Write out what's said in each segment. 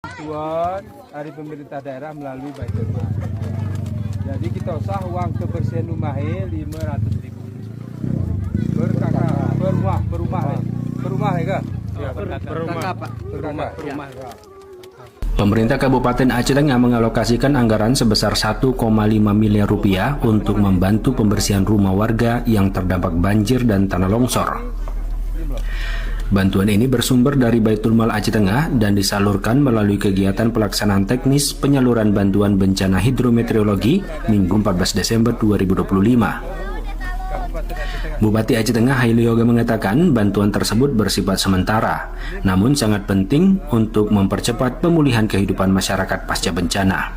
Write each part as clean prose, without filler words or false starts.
bantuan dari pemerintah daerah melalui Baitul-Mal. Jadi kita usah uang kebersihan rumahnya 500.000 per kakak, per rumah ya kak? Ya, per rumah. Pemerintah Kabupaten Aceh Tengah mengalokasikan anggaran sebesar 1,5 miliar rupiah untuk membantu pembersihan rumah warga yang terdampak banjir dan tanah longsor. Bantuan ini bersumber dari Baitul-Mal Aceh Tengah dan disalurkan melalui kegiatan pelaksanaan teknis penyaluran bantuan bencana hidrometeorologi Minggu 14 Desember 2025. Bupati Aceh Tengah Haili Yoga mengatakan bantuan tersebut bersifat sementara, namun sangat penting untuk mempercepat pemulihan kehidupan masyarakat pasca bencana.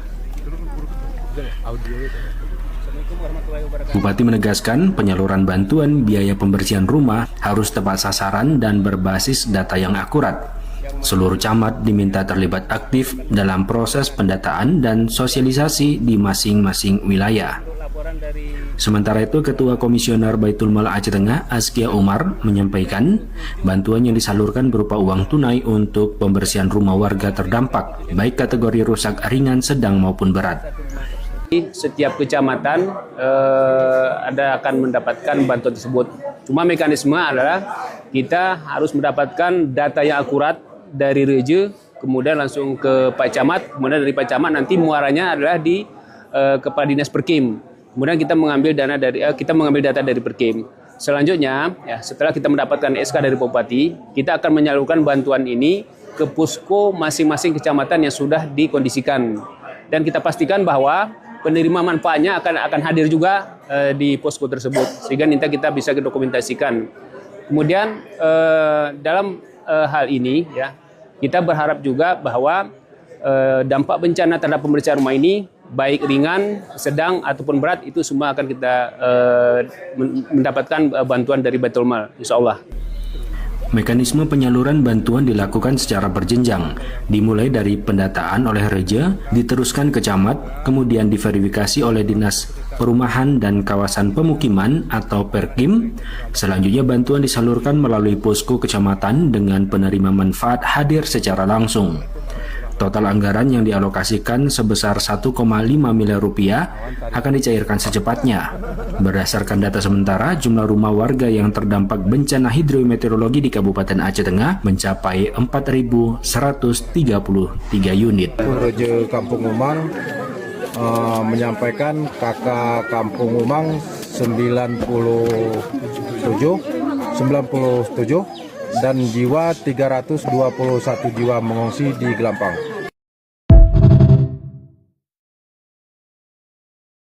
Bupati menegaskan penyaluran bantuan biaya pembersihan rumah harus tepat sasaran dan berbasis data yang akurat. Seluruh camat diminta terlibat aktif dalam proses pendataan dan sosialisasi di masing-masing wilayah. Sementara itu, Ketua Komisioner Baitul-Mal Aceh Tengah, Askia Umar, menyampaikan bantuan yang disalurkan berupa uang tunai untuk pembersihan rumah warga terdampak, baik kategori rusak ringan, sedang maupun berat. Setiap kecamatan akan mendapatkan bantuan tersebut. Cuma mekanisme adalah kita harus mendapatkan data yang akurat dari Reje, kemudian langsung ke Pak Camat, kemudian dari Pak Camat nanti muaranya adalah di Kepala Dinas Perkim. Kemudian kita mengambil data dari Perkim. Selanjutnya, ya, setelah kita mendapatkan SK dari Bupati, kita akan menyalurkan bantuan ini ke posko masing-masing kecamatan yang sudah dikondisikan. Dan kita pastikan bahwa penerima manfaatnya akan hadir juga di posko tersebut, sehingga nanti kita bisa dokumentasikan. Kemudian dalam hal ini, ya, kita berharap juga bahwa dampak bencana terhadap pembersihan rumah ini, baik ringan, sedang ataupun berat, itu semua akan kita mendapatkan bantuan dari Baitul-Mal, insya Allah. Mekanisme penyaluran bantuan dilakukan secara berjenjang, dimulai dari pendataan oleh Reja, diteruskan ke camat, kemudian diverifikasi oleh Dinas Perumahan dan Kawasan Pemukiman atau Perkim. Selanjutnya bantuan disalurkan melalui posko kecamatan dengan penerima manfaat hadir secara langsung. Total anggaran yang dialokasikan sebesar 1,5 miliar rupiah akan dicairkan secepatnya. Berdasarkan data sementara, jumlah rumah warga yang terdampak bencana hidrometeorologi di Kabupaten Aceh Tengah mencapai 4.133 unit. Reje Kampung Umang menyampaikan kakak Kampung Umang 97 dan jiwa 321 jiwa mengungsi di Gelampang.